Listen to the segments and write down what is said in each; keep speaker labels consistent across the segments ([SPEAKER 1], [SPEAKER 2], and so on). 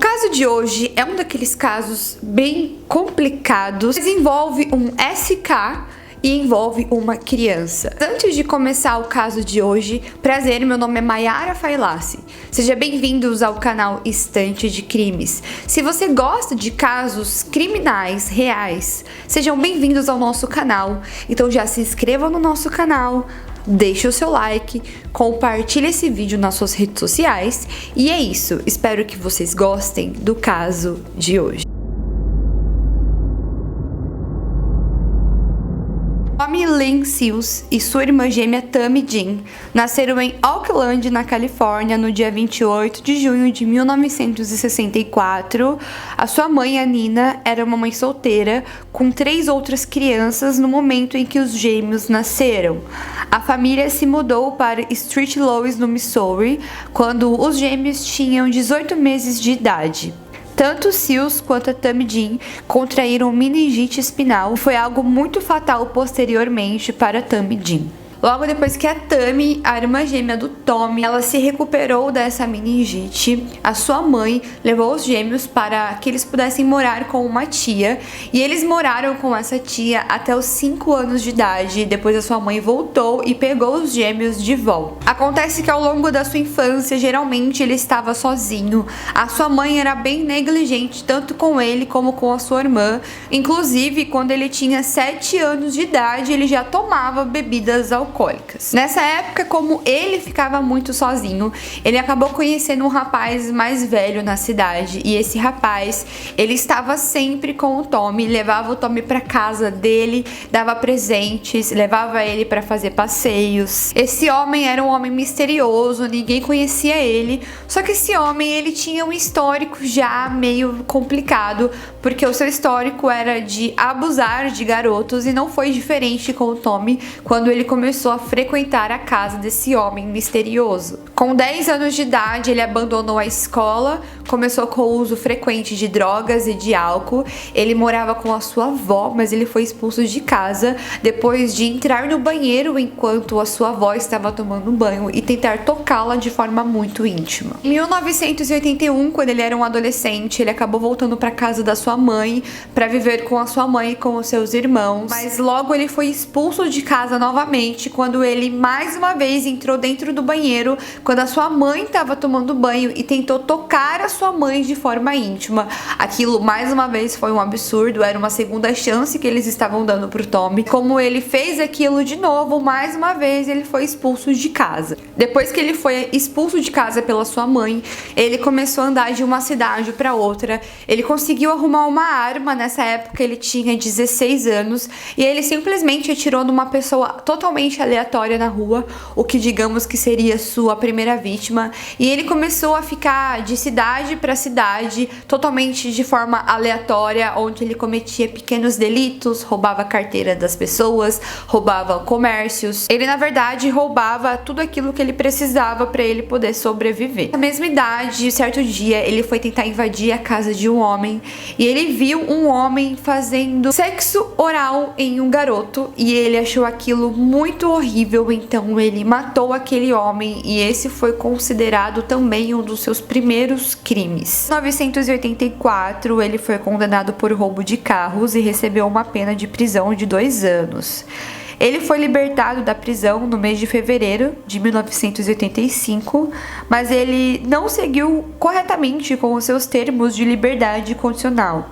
[SPEAKER 1] O caso de hoje é um daqueles casos bem complicados, mas envolve um SK e envolve uma criança. Antes de começar o caso de hoje, prazer, meu nome é Mayara Failassi. Seja bem-vindos ao canal Estante de Crimes. Se você gosta de casos criminais reais, sejam bem-vindos ao nosso canal. Então já se inscreva no nosso canal, deixe o seu like, compartilhe esse vídeo nas suas redes sociais. E é isso, espero que vocês gostem do caso de hoje. Tommy Lynn Sills e sua irmã gêmea Tammy Jean nasceram em Oakland, na Califórnia, no dia 28 de junho de 1964. A sua mãe, a Nina, era uma mãe solteira com 3 outras crianças no momento em que os gêmeos nasceram. A família se mudou para St. Louis, no Missouri, quando os gêmeos tinham 18 meses de idade. Tanto Sills quanto a Tammy Jean contraíram meningite espinhal, foi algo muito fatal posteriormente para Tammy Jean. Logo depois que a Tammy, a irmã gêmea do Tommy, ela se recuperou dessa meningite, a sua mãe levou os gêmeos para que eles pudessem morar com uma tia, e eles moraram com essa tia até os 5 anos de idade. Depois a sua mãe voltou e pegou os gêmeos de volta. Acontece que ao longo da sua infância, geralmente ele estava sozinho. A sua mãe era bem negligente, tanto com ele como com a sua irmã. Inclusive, quando ele tinha 7 anos de idade, ele já tomava bebidas alcoólicas. Nessa época, como ele ficava muito sozinho, ele acabou conhecendo um rapaz mais velho na cidade, e esse rapaz, ele estava sempre com o Tommy, levava o Tommy para casa dele, dava presentes, levava ele para fazer passeios. Esse homem era um homem misterioso, ninguém conhecia ele, só que esse homem, ele tinha um histórico já meio complicado, porque o seu histórico era de abusar de garotos, e não foi diferente com o Tommy quando ele começou a frequentar a casa desse homem misterioso. Com 10 anos de idade, ele abandonou a escola, começou com o uso frequente de drogas e de álcool. Ele morava com a sua avó, mas ele foi expulso de casa depois de entrar no banheiro enquanto a sua avó estava tomando banho e tentar tocá-la de forma muito íntima. Em 1981, quando ele era um adolescente, ele acabou voltando para casa da sua mãe para viver com a sua mãe e com os seus irmãos, mas logo ele foi expulso de casa novamente quando ele mais uma vez entrou dentro do banheiro quando a sua mãe estava tomando banho e tentou tocar a sua mãe de forma íntima. Aquilo mais uma vez foi um absurdo, era uma segunda chance que eles estavam dando pro Tommy. Como ele fez aquilo de novo, mais uma vez ele foi expulso de casa. Depois que ele foi expulso de casa pela sua mãe, ele começou a andar de uma cidade para outra. Ele conseguiu arrumar uma arma, nessa época ele tinha 16 anos, e ele simplesmente atirou numa pessoa totalmente aleatória na rua, o que digamos que seria sua primeira vítima, e ele começou a ficar de cidade para cidade, totalmente de forma aleatória, onde ele cometia pequenos delitos, roubava a carteira das pessoas, roubava comércios. Ele na verdade roubava tudo aquilo que ele precisava para ele poder sobreviver. Na mesma idade, certo dia, ele foi tentar invadir a casa de um homem e ele viu um homem fazendo sexo oral em um garoto, e ele achou aquilo muito horrível, então ele matou aquele homem, e esse foi considerado também um dos seus primeiros crimes. Em 1984, ele foi condenado por roubo de carros e recebeu uma pena de prisão de 2 anos. Ele foi libertado da prisão no mês de fevereiro de 1985, mas ele não seguiu corretamente com os seus termos de liberdade condicional.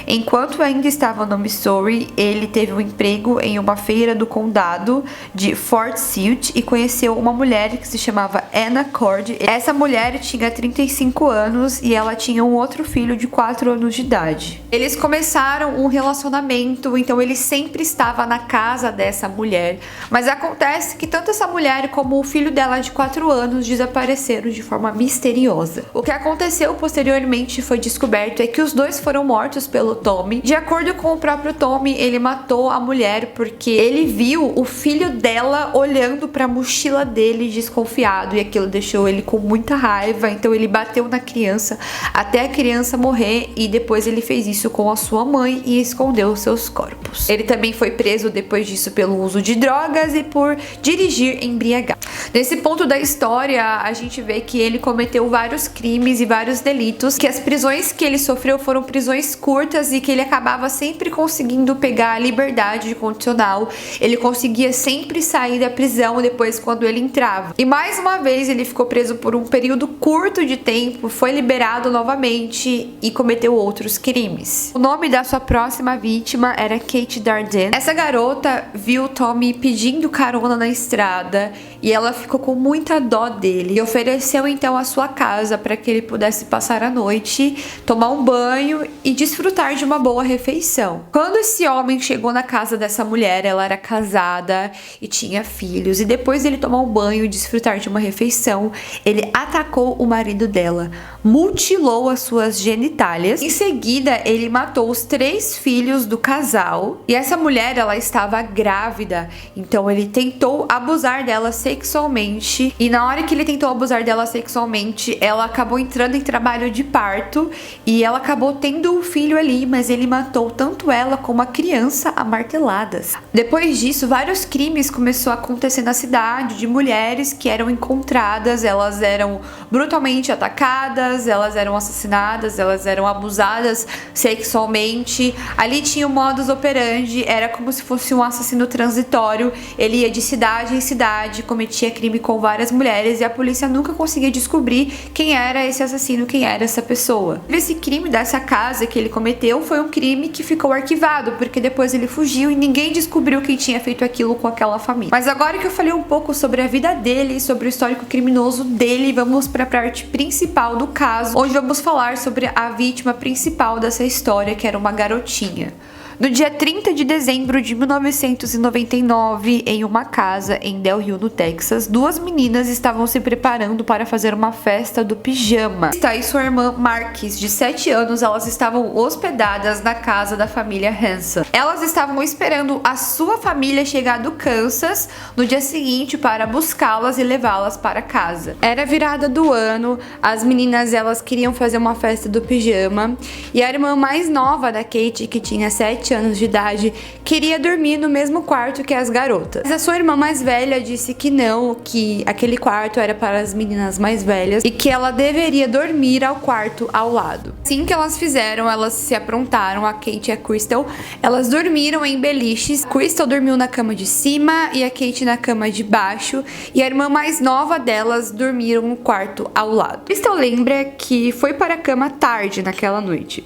[SPEAKER 1] Enquanto ainda estava no Missouri, ele teve um emprego em uma feira do condado de Fort Silt e conheceu uma mulher que se chamava Anna Cord. Essa mulher tinha 35 anos e ela tinha um outro filho de 4 anos de idade. Eles começaram um relacionamento, então ele sempre estava na casa dessa mulher, mas acontece que tanto essa mulher como o filho dela de 4 anos desapareceram de forma misteriosa. O que aconteceu posteriormente foi descoberto é que os dois foram mortos pelo Tommy. De acordo com o próprio Tommy, ele matou a mulher porque ele viu o filho dela olhando para a mochila dele desconfiado, e aquilo deixou ele com muita raiva, então ele bateu na criança até a criança morrer, e depois ele fez isso com a sua mãe e escondeu seus corpos. Ele também foi preso depois disso pelo uso de drogas e por dirigir embriagado. Nesse ponto da história, a gente vê que ele cometeu vários crimes e vários delitos, que as prisões que ele sofreu foram prisões curtas e que ele acabava sempre conseguindo pegar a liberdade condicional. Ele conseguia sempre sair da prisão depois quando ele entrava. E mais uma vez ele ficou preso por um período curto de tempo, foi liberado novamente e cometeu outros crimes. O nome da sua próxima vítima era Kate Darden. Essa garota viu Tommy pedindo carona na estrada e ela ficou com muita dó dele e ofereceu então a sua casa para que ele pudesse passar a noite, tomar um banho e desfrutar de uma boa refeição. Quando esse homem chegou na casa dessa mulher, ela era casada e tinha filhos, e depois dele tomar um banho e desfrutar de uma refeição, ele atacou o marido dela, mutilou as suas genitálias. Em seguida, ele matou os 3 filhos do casal, e essa mulher, ela estava grávida, então ele tentou abusar dela sexualmente, e na hora que ele tentou abusar dela sexualmente, ela acabou entrando em trabalho de parto e ela acabou tendo um filho ali, mas ele matou tanto ela como a criança a marteladas. Depois disso, vários crimes começaram a acontecer na cidade de mulheres que eram encontradas, elas eram brutalmente atacadas, elas eram assassinadas, elas eram abusadas sexualmente. Ali tinha o modus operandi, era como se fosse um assassino transitório. Ele ia de cidade em cidade, cometia crime com várias mulheres e a polícia nunca conseguia descobrir quem era esse assassino, quem era essa pessoa. Esse crime dessa casa que ele cometeu foi um crime que ficou arquivado, porque depois ele fugiu e ninguém descobriu quem tinha feito aquilo com aquela família. Mas agora que eu falei um pouco sobre a vida dele, sobre o histórico criminoso dele, vamos para a parte principal do caso, onde vamos falar sobre a vítima principal dessa história, que era uma garotinha. No dia 30 de dezembro de 1999, em uma casa em Del Rio, no Texas, 2 meninas estavam se preparando para fazer uma festa do pijama. Krista e sua irmã Marques, de 7 anos, elas estavam hospedadas na casa da família Hanson. Elas estavam esperando a sua família chegar do Kansas no dia seguinte para buscá-las e levá-las para casa. Era a virada do ano, as meninas elas queriam fazer uma festa do pijama e a irmã mais nova da Kate, que tinha 7 anos de idade, queria dormir no mesmo quarto que as garotas. Mas a sua irmã mais velha disse que não, que aquele quarto era para as meninas mais velhas e que ela deveria dormir ao quarto ao lado. Assim que elas fizeram, elas se aprontaram, a Kate e a Crystal. Elas dormiram em beliches. Crystal dormiu na cama de cima e a Kate na cama de baixo, e a irmã mais nova delas dormiram no quarto ao lado. Crystal lembra que foi para a cama tarde naquela noite.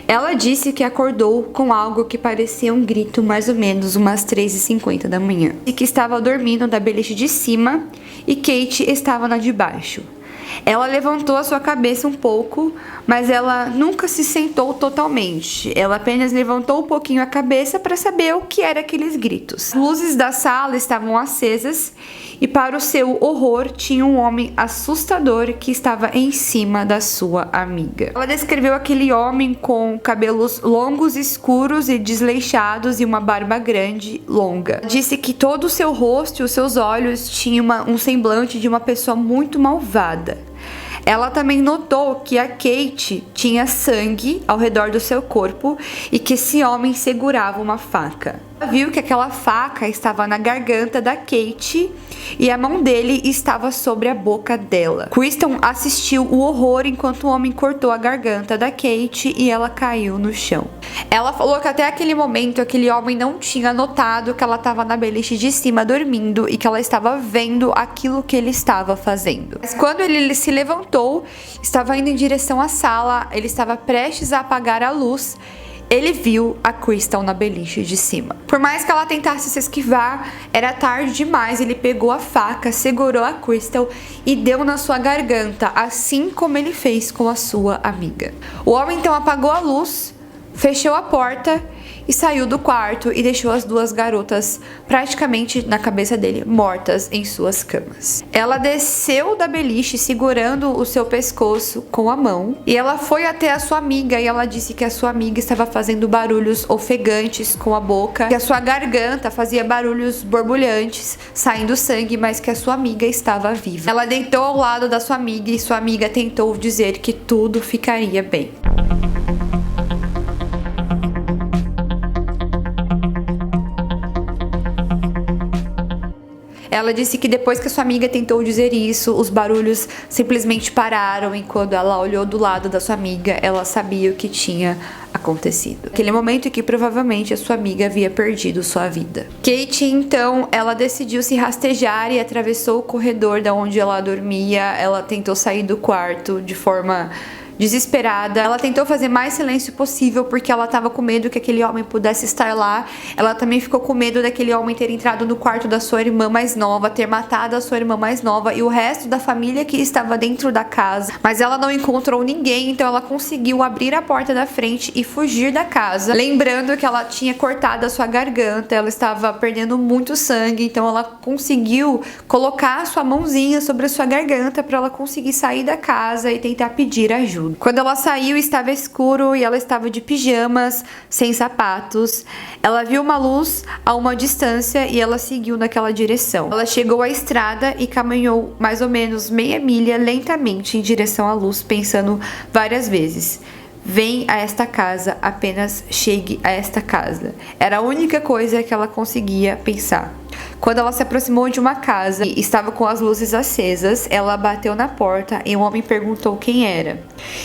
[SPEAKER 1] Ela disse que acordou com algo que parecia um grito mais ou menos umas 3h50 da manhã. E que estava dormindo na beliche de cima e Kate estava na de baixo. Ela levantou a sua cabeça um pouco, mas ela nunca se sentou totalmente. Ela apenas levantou um pouquinho a cabeça para saber o que eram aqueles gritos. As luzes da sala estavam acesas e, para o seu horror, tinha um homem assustador que estava em cima da sua amiga. Ela descreveu aquele homem com cabelos longos, escuros e desleixados e uma barba grande, longa. Disse que todo o seu rosto e os seus olhos tinham um semblante de uma pessoa muito malvada. Ela também notou que a Kate tinha sangue ao redor do seu corpo e que esse homem segurava uma faca. Ela viu que aquela faca estava na garganta da Kate e a mão dele estava sobre a boca dela. Kristen assistiu o horror enquanto o homem cortou a garganta da Kate e ela caiu no chão. Ela falou que até aquele momento aquele homem não tinha notado que ela estava na beliche de cima dormindo e que ela estava vendo aquilo que ele estava fazendo. Mas quando ele se levantou, estava indo em direção à sala, ele estava prestes a apagar a luz, ele viu a Crystal na beliche de cima. Por mais que ela tentasse se esquivar, era tarde demais. Ele pegou a faca, segurou a Crystal e deu na sua garganta, assim como ele fez com a sua amiga. O homem então apagou a luz, fechou a porta e saiu do quarto e deixou as 2 garotas praticamente na cabeça dele, mortas em suas camas. Ela desceu da beliche segurando o seu pescoço com a mão e ela foi até a sua amiga e ela disse que a sua amiga estava fazendo barulhos ofegantes com a boca, que a sua garganta fazia barulhos borbulhantes, saindo sangue, mas que a sua amiga estava viva. Ela deitou ao lado da sua amiga e sua amiga tentou dizer que tudo ficaria bem. Ela disse que depois que a sua amiga tentou dizer isso, os barulhos simplesmente pararam e quando ela olhou do lado da sua amiga, ela sabia o que tinha acontecido. Aquele momento em que provavelmente a sua amiga havia perdido sua vida. Kate, então, ela decidiu se rastejar e atravessou o corredor da onde ela dormia. Ela tentou sair do quarto de forma desesperada. Ela tentou fazer mais silêncio possível porque ela estava com medo que aquele homem pudesse estar lá. Ela também ficou com medo daquele homem ter entrado no quarto da sua irmã mais nova, ter matado a sua irmã mais nova e o resto da família que estava dentro da casa. Mas ela não encontrou ninguém, então ela conseguiu abrir a porta da frente e fugir da casa. Lembrando que ela tinha cortado a sua garganta, ela estava perdendo muito sangue, então ela conseguiu colocar a sua mãozinha sobre a sua garganta para ela conseguir sair da casa e tentar pedir ajuda. Quando ela saiu, estava escuro e ela estava de pijamas, sem sapatos. Ela viu uma luz a uma distância e ela seguiu naquela direção. Ela chegou à estrada e caminhou mais ou menos meia milha lentamente em direção à luz, pensando várias vezes: vem a esta casa, apenas chegue a esta casa. Era a única coisa que ela conseguia pensar. Quando ela se aproximou de uma casa e estava com as luzes acesas, ela bateu na porta e um homem perguntou quem era.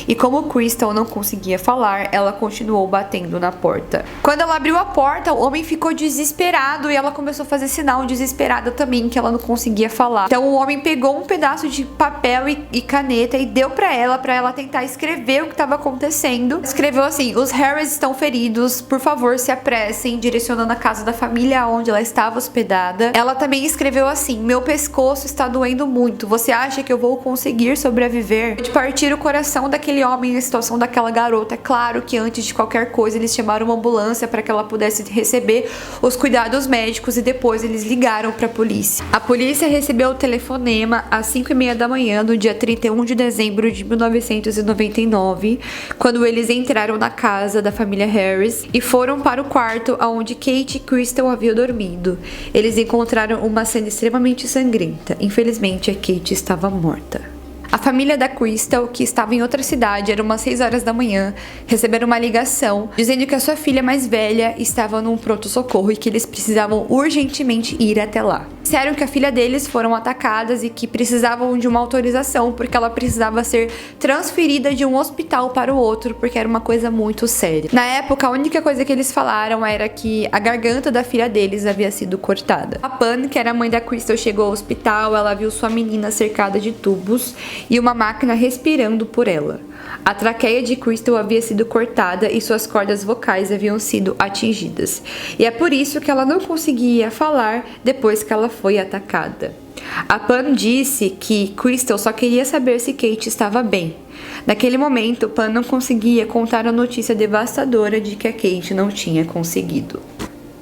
[SPEAKER 1] E como Crystal não conseguia falar, ela continuou batendo na porta. Quando ela abriu a porta, o homem ficou desesperado e ela começou a fazer sinal desesperada também, que ela não conseguia falar. Então o homem pegou um pedaço de papel e caneta e deu pra ela tentar escrever o que estava acontecendo. Escreveu assim: os Harris estão feridos, por favor se apressem, direcionando a casa da família onde ela estava hospedada. Ela também escreveu assim: meu pescoço está doendo muito, você acha que eu vou conseguir sobreviver? De partir o coração daquele homem na situação daquela garota. É claro que antes de qualquer coisa eles chamaram uma ambulância para que ela pudesse receber os cuidados médicos e depois eles ligaram para a polícia. A polícia recebeu o telefonema às 5:30 da manhã do dia 31 de dezembro de 1999, quando eles entraram na casa da família Harris e foram para o quarto onde Kate e Crystal haviam dormido. Eles encontraram uma cena extremamente sangrenta. Infelizmente, a Kate estava morta. A família da Crystal, que estava em outra cidade, era umas 6 horas da manhã, receberam uma ligação dizendo que a sua filha mais velha estava num pronto-socorro e que eles precisavam urgentemente ir até lá. Disseram que a filha deles foram atacadas e que precisavam de uma autorização porque ela precisava ser transferida de um hospital para o outro porque era uma coisa muito séria. Na época, a única coisa que eles falaram era que a garganta da filha deles havia sido cortada. A Pan, que era a mãe da Crystal, chegou ao hospital, ela viu sua menina cercada de tubos e uma máquina respirando por ela. A traqueia de Crystal havia sido cortada e suas cordas vocais haviam sido atingidas. E é por isso que ela não conseguia falar depois que ela foi atacada. A Pan disse que Crystal só queria saber se Kate estava bem. Naquele momento, Pan não conseguia contar a notícia devastadora de que a Kate não tinha conseguido.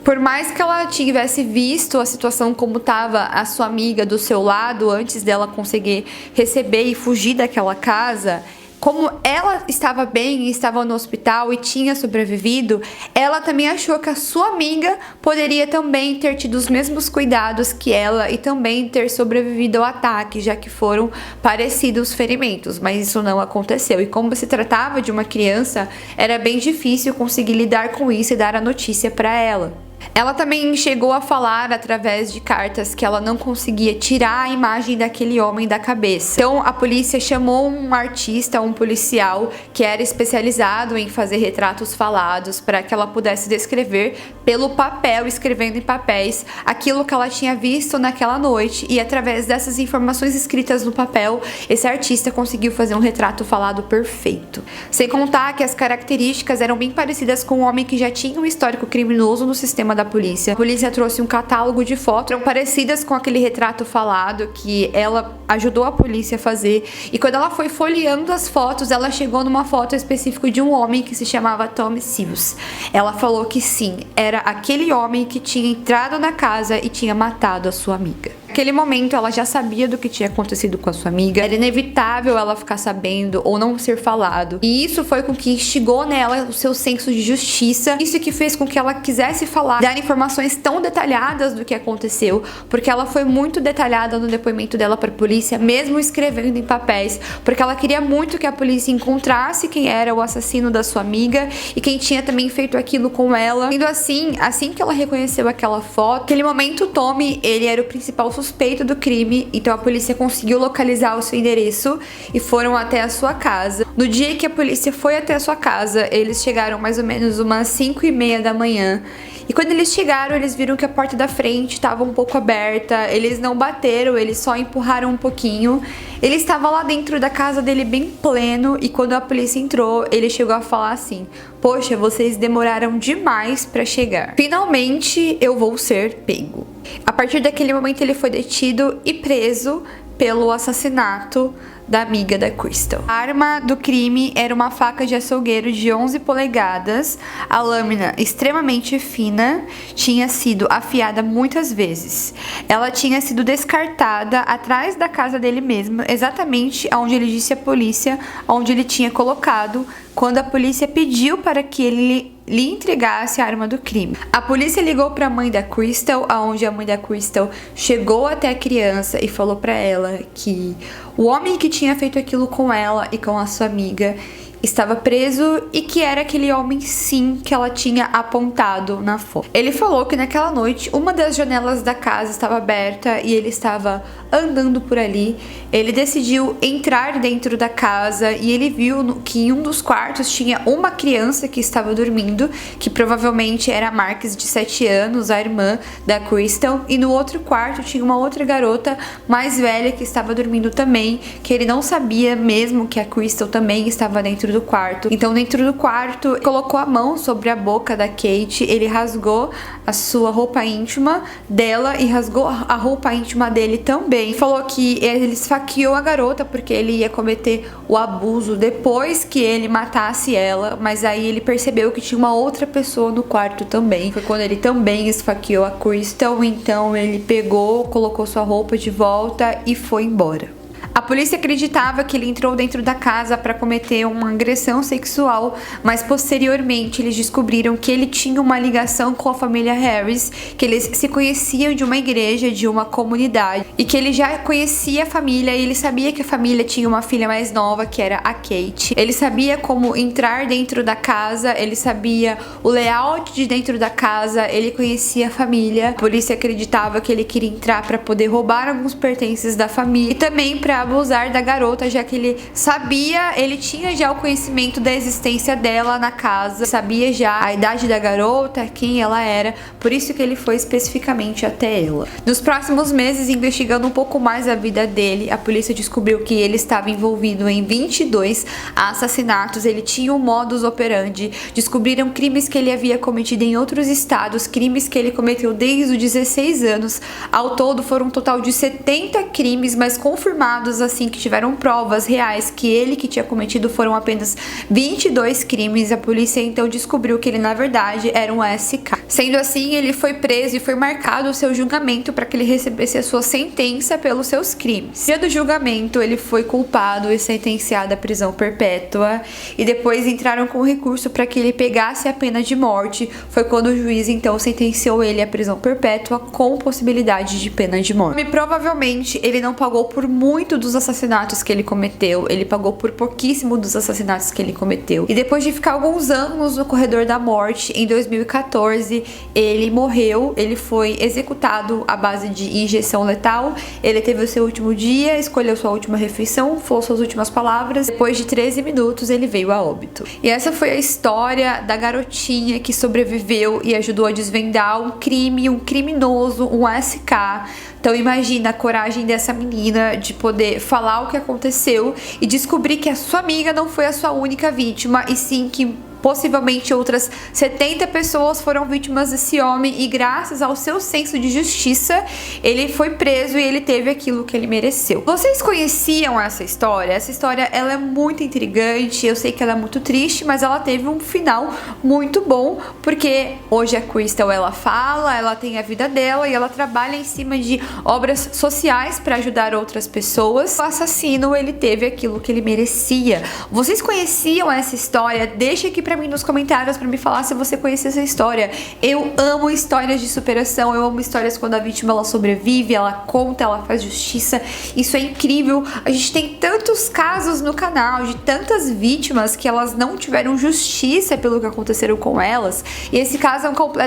[SPEAKER 1] Por mais que ela tivesse visto a situação como estava a sua amiga do seu lado antes dela conseguir receber e fugir daquela casa, como ela estava bem e estava no hospital e tinha sobrevivido, ela também achou que a sua amiga poderia também ter tido os mesmos cuidados que ela e também ter sobrevivido ao ataque, já que foram parecidos os ferimentos, mas isso não aconteceu. E como se tratava de uma criança, era bem difícil conseguir lidar com isso e dar a notícia para ela. Ela também chegou a falar através de cartas que ela não conseguia tirar a imagem daquele homem da cabeça. Então a polícia chamou um artista, um policial que era especializado em fazer retratos falados para que ela pudesse descrever pelo papel, escrevendo em papéis, aquilo que ela tinha visto naquela noite, e através dessas informações escritas no papel, esse artista conseguiu fazer um retrato falado perfeito. Sem contar que as características eram bem parecidas com um homem que já tinha um histórico criminoso no sistema da polícia. A polícia trouxe um catálogo de fotos parecidas com aquele retrato falado que ela ajudou a polícia a fazer, e quando ela foi folheando as fotos, ela chegou numa foto específica de um homem que se chamava Tommy Sills. Ela falou que sim, era aquele homem que tinha entrado na casa e tinha matado a sua amiga. Naquele momento ela já sabia do que tinha acontecido com a sua amiga, era inevitável ela ficar sabendo ou não ser falado, e isso foi com que instigou nela o seu senso de justiça, isso que fez com que ela quisesse falar, dar informações tão detalhadas do que aconteceu, porque ela foi muito detalhada no depoimento dela para a polícia, mesmo escrevendo em papéis, porque ela queria muito que a polícia encontrasse quem era o assassino da sua amiga e quem tinha também feito aquilo com ela. Sendo assim que ela reconheceu aquela foto, naquele momento o Tommy, ele era o principal suspeito suspeito do crime, então a polícia conseguiu localizar o seu endereço e foram até a sua casa. No dia que a polícia foi até a sua casa, eles chegaram mais ou menos umas 5:30 da manhã. E quando eles chegaram, eles viram que a porta da frente estava um pouco aberta. Eles não bateram, eles só empurraram um pouquinho. Ele estava lá dentro da casa dele bem pleno, e quando a polícia entrou, ele chegou a falar assim: "Poxa, vocês demoraram demais para chegar. Finalmente eu vou ser pego." A partir daquele momento ele foi detido e preso pelo assassinato da amiga da Crystal. A arma do crime era uma faca de açougueiro de 11 polegadas. A lâmina, extremamente fina, tinha sido afiada muitas vezes. Ela tinha sido descartada atrás da casa dele mesmo, exatamente onde ele disse à polícia onde ele tinha colocado quando a polícia pediu para que ele lhe entregasse a arma do crime. A polícia ligou para a mãe da Crystal, aonde a mãe da Crystal chegou até a criança e falou para ela que o homem que tinha feito aquilo com ela e com a sua amiga estava preso e que era aquele homem sim que ela tinha apontado na foto. Ele falou que naquela noite uma das janelas da casa estava aberta e ele estava andando por ali. Ele decidiu entrar dentro da casa e ele viu que em um dos quartos tinha uma criança que estava dormindo, que provavelmente era a Marques, de 7 anos, a irmã da Crystal, e no outro quarto tinha uma outra garota mais velha que estava dormindo também, que ele não sabia mesmo que a Crystal também estava dentro do quarto. Então, dentro do quarto, colocou a mão sobre a boca da Kate, ele rasgou a sua roupa íntima dela e rasgou a roupa íntima dele também. Falou que ele esfaqueou a garota porque ele ia cometer o abuso depois que ele matasse ela, mas aí ele percebeu que tinha uma outra pessoa no quarto também. Foi quando ele também esfaqueou a Crystal, então ele pegou, colocou sua roupa de volta e foi embora. A polícia acreditava que ele entrou dentro da casa para cometer uma agressão sexual, mas posteriormente eles descobriram que ele tinha uma ligação com a família Harris, que eles se conheciam de uma igreja, de uma comunidade, e que ele já conhecia a família e ele sabia que a família tinha uma filha mais nova, que era a Kate. Ele sabia como entrar dentro da casa, ele sabia o layout de dentro da casa, ele conhecia a família. A polícia acreditava que ele queria entrar para poder roubar alguns pertences da família e também para abusar da garota, já que ele sabia, ele tinha já o conhecimento da existência dela na casa, sabia já a idade da garota, quem ela era, por isso que ele foi especificamente até ela. Nos próximos meses, investigando um pouco mais a vida dele, a polícia descobriu que ele estava envolvido em 22 assassinatos, ele tinha um modus operandi, descobriram crimes que ele havia cometido em outros estados, crimes que ele cometeu desde os 16 anos, ao todo foram um total de 70 crimes, mas confirmados assim que tiveram provas reais que ele que tinha cometido foram apenas 22 crimes. A polícia então descobriu que ele na verdade era um SK. Sendo assim, ele foi preso e foi marcado o seu julgamento para que ele recebesse a sua sentença pelos seus crimes. No dia do julgamento, ele foi culpado e sentenciado à prisão perpétua e depois entraram com recurso para que ele pegasse a pena de morte. Foi quando o juiz então sentenciou ele à prisão perpétua com possibilidade de pena de morte. E provavelmente ele não pagou por muito dos assassinatos que ele cometeu, ele pagou por pouquíssimo dos assassinatos que ele cometeu. E depois de ficar alguns anos no corredor da morte, em 2014, ele morreu, ele foi executado à base de injeção letal, ele teve o seu último dia, escolheu sua última refeição, falou suas últimas palavras, depois de 13 minutos ele veio a óbito. E essa foi a história da garotinha que sobreviveu e ajudou a desvendar um crime, um criminoso, um SK. Então imagina a coragem dessa menina de poder falar o que aconteceu e descobrir que a sua amiga não foi a sua única vítima, e sim que possivelmente outras 70 pessoas foram vítimas desse homem, e graças ao seu senso de justiça, ele foi preso e ele teve aquilo que ele mereceu. Vocês conheciam essa história? Essa história, ela é muito intrigante, eu sei que ela é muito triste, mas ela teve um final muito bom, porque hoje a Crystal, ela fala, ela tem a vida dela e ela trabalha em cima de obras sociais para ajudar outras pessoas. O assassino, ele teve aquilo que ele merecia. Vocês conheciam essa história? Deixa aqui pra pra mim nos comentários pra me falar se você conhece essa história. Eu amo histórias de superação, eu amo histórias quando a vítima ela sobrevive, ela conta, ela faz justiça. Isso é incrível. A gente tem tantos casos no canal de tantas vítimas que elas não tiveram justiça pelo que aconteceram com elas. E esse caso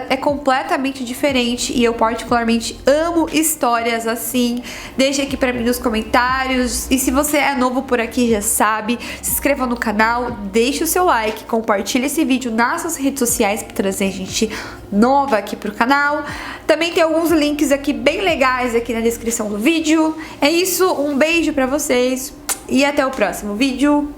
[SPEAKER 1] é completamente diferente e eu particularmente amo histórias assim. Deixa aqui pra mim nos comentários. E se você é novo por aqui, já sabe, se inscreva no canal, deixe o seu like, compartilhe esse vídeo nas suas redes sociais para trazer gente nova aqui pro canal. Também tem alguns links aqui bem legais aqui na descrição do vídeo. É isso, um beijo pra vocês e até o próximo vídeo.